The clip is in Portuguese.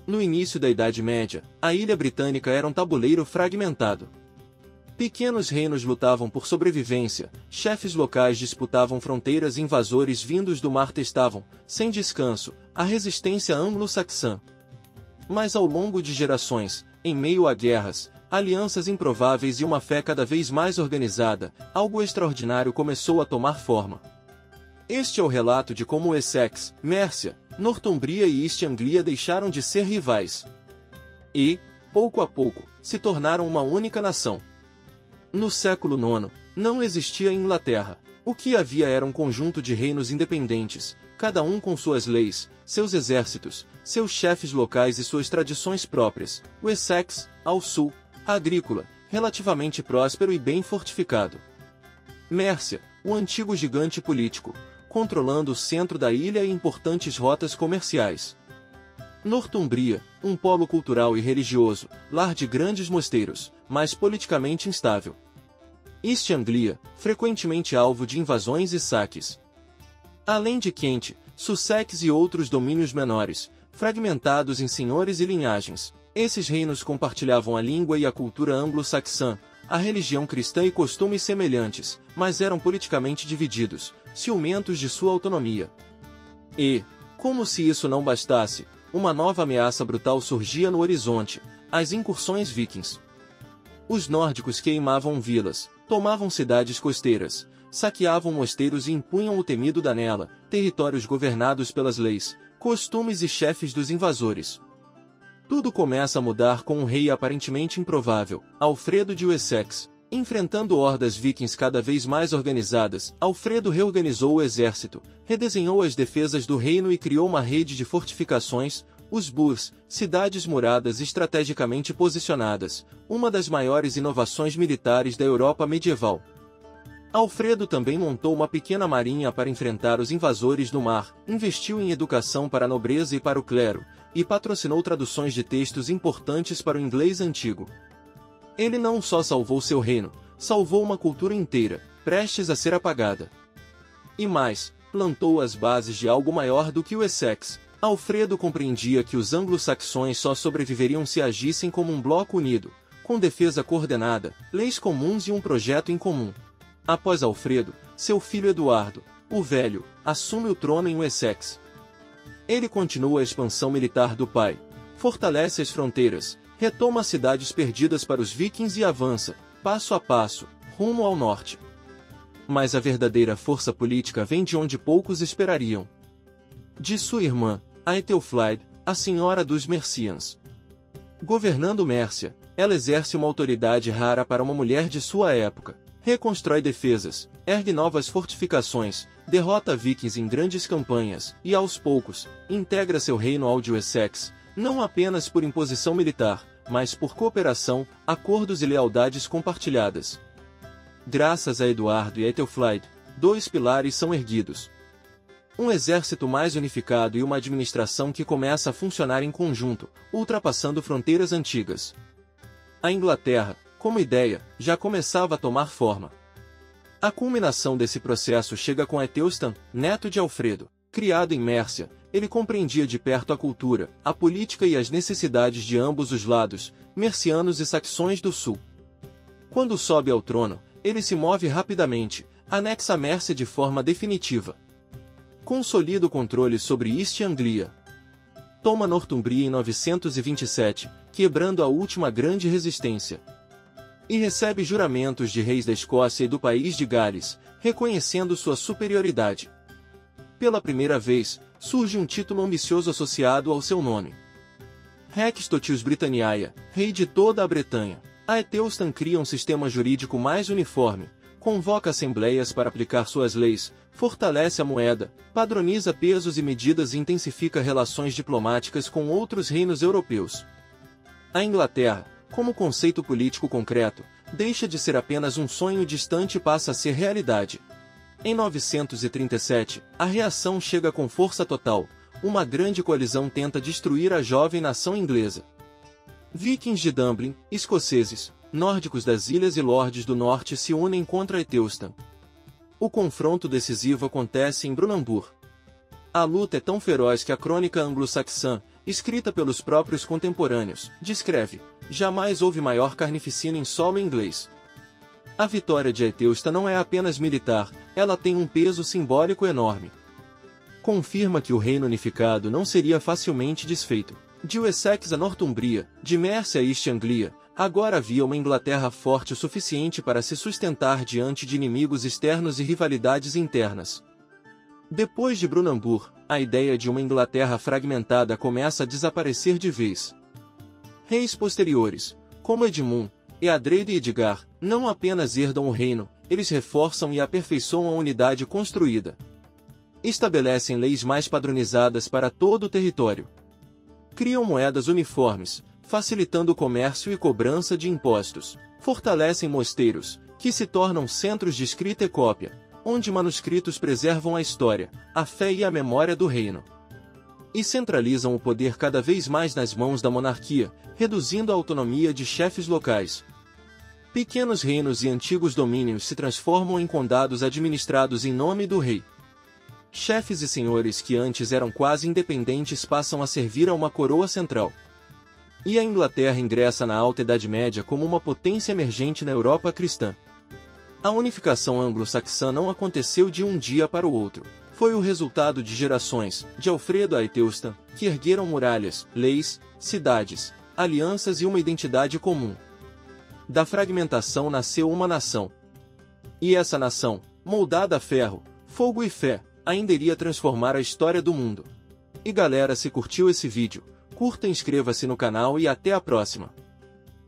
No início da Idade Média, a ilha britânica era um tabuleiro fragmentado. Pequenos reinos lutavam por sobrevivência, chefes locais disputavam fronteiras e invasores vindos do mar testavam, sem descanso, a resistência anglo-saxã. Mas ao longo de gerações, em meio a guerras, alianças improváveis e uma fé cada vez mais organizada, algo extraordinário começou a tomar forma. Este é o relato de como Essex, Mércia, Northumbria e East Anglia deixaram de ser rivais. E, pouco a pouco, se tornaram uma única nação. No século IX, não existia Inglaterra. O que havia era um conjunto de reinos independentes, cada um com suas leis, seus exércitos, seus chefes locais e suas tradições próprias. O Essex, ao sul, agrícola, relativamente próspero e bem fortificado. Mércia, o antigo gigante político, controlando o centro da ilha e importantes rotas comerciais. Northumbria, um polo cultural e religioso, lar de grandes mosteiros, mas politicamente instável. East Anglia, frequentemente alvo de invasões e saques. Além de Kent, Sussex e outros domínios menores, fragmentados em senhores e linhagens. Esses reinos compartilhavam a língua e a cultura anglo-saxã, a religião cristã e costumes semelhantes, mas eram politicamente divididos, ciumentos de sua autonomia. E, como se isso não bastasse, uma nova ameaça brutal surgia no horizonte: as incursões vikings. Os nórdicos queimavam vilas, tomavam cidades costeiras, saqueavam mosteiros e impunham o temido Danela, territórios governados pelas leis, costumes e chefes dos invasores. Tudo começa a mudar com um rei aparentemente improvável, Alfredo de Wessex. Enfrentando hordas vikings cada vez mais organizadas, Alfredo reorganizou o exército, redesenhou as defesas do reino e criou uma rede de fortificações, os burhs, cidades muradas estrategicamente posicionadas, uma das maiores inovações militares da Europa medieval. Alfredo também montou uma pequena marinha para enfrentar os invasores no mar, investiu em educação para a nobreza e para o clero, e patrocinou traduções de textos importantes para o inglês antigo. Ele não só salvou seu reino, salvou uma cultura inteira, prestes a ser apagada. E mais, plantou as bases de algo maior do que o Essex. Alfredo compreendia que os anglo-saxões só sobreviveriam se agissem como um bloco unido, com defesa coordenada, leis comuns e um projeto em comum. Após Alfredo, seu filho Eduardo, o Velho, assume o trono em Wessex. Ele continua a expansão militar do pai, fortalece as fronteiras, retoma cidades perdidas para os vikings e avança, passo a passo, rumo ao norte. Mas a verdadeira força política vem de onde poucos esperariam. De sua irmã, a Ethelflaed, a senhora dos Mercians. Governando Mércia, ela exerce uma autoridade rara para uma mulher de sua época. Reconstrói defesas, ergue novas fortificações, derrota vikings em grandes campanhas, e aos poucos, integra seu reino ao de Wessex, não apenas por imposição militar, mas por cooperação, acordos e lealdades compartilhadas. Graças a Eduardo e Ethelflaed, dois pilares são erguidos. Um exército mais unificado e uma administração que começa a funcionar em conjunto, ultrapassando fronteiras antigas. A Inglaterra, como ideia, já começava a tomar forma. A culminação desse processo chega com Aethelstan, neto de Alfredo. Criado em Mércia, ele compreendia de perto a cultura, a política e as necessidades de ambos os lados, mercianos e saxões do sul. Quando sobe ao trono, ele se move rapidamente, anexa Mércia de forma definitiva. Consolida o controle sobre East Anglia. Toma Northumbria em 927, quebrando a última grande resistência. E recebe juramentos de reis da Escócia e do país de Gales, reconhecendo sua superioridade. Pela primeira vez, surge um título ambicioso associado ao seu nome. Hecatotius Britanniae, rei de toda a Bretanha. Aethelstan cria um sistema jurídico mais uniforme, convoca assembleias para aplicar suas leis, fortalece a moeda, padroniza pesos e medidas e intensifica relações diplomáticas com outros reinos europeus. A Inglaterra, como conceito político concreto, deixa de ser apenas um sonho distante e passa a ser realidade. Em 937, a reação chega com força total, uma grande coalizão tenta destruir a jovem nação inglesa. Vikings de Dublin, escoceses, nórdicos das ilhas e lordes do norte se unem contra Aethelstan. O confronto decisivo acontece em Brunanburh. A luta é tão feroz que a crônica anglo-saxã, escrita pelos próprios contemporâneos, descreve: jamais houve maior carnificina em solo inglês. A vitória de Aeteusta não é apenas militar, ela tem um peso simbólico enorme. Confirma que o reino unificado não seria facilmente desfeito. De Wessex a Northumbria, de Mercia a East Anglia, agora havia uma Inglaterra forte o suficiente para se sustentar diante de inimigos externos e rivalidades internas. Depois de Brunanburh, a ideia de uma Inglaterra fragmentada começa a desaparecer de vez. Reis posteriores, como Edmund, Eadred e Edgar, não apenas herdam o reino, eles reforçam e aperfeiçoam a unidade construída. Estabelecem leis mais padronizadas para todo o território. Criam moedas uniformes, facilitando o comércio e cobrança de impostos. Fortalecem mosteiros, que se tornam centros de escrita e cópia, onde manuscritos preservam a história, a fé e a memória do reino. E centralizam o poder cada vez mais nas mãos da monarquia, reduzindo a autonomia de chefes locais. Pequenos reinos e antigos domínios se transformam em condados administrados em nome do rei. Chefes e senhores que antes eram quase independentes passam a servir a uma coroa central. E a Inglaterra ingressa na Alta Idade Média como uma potência emergente na Europa cristã. A unificação anglo-saxã não aconteceu de um dia para o outro. Foi o resultado de gerações, de Alfredo a Aeteusta, que ergueram muralhas, leis, cidades, alianças e uma identidade comum. Da fragmentação nasceu uma nação. E essa nação, moldada a ferro, fogo e fé, ainda iria transformar a história do mundo. E galera, se curtiu esse vídeo, curta e inscreva-se no canal e até a próxima.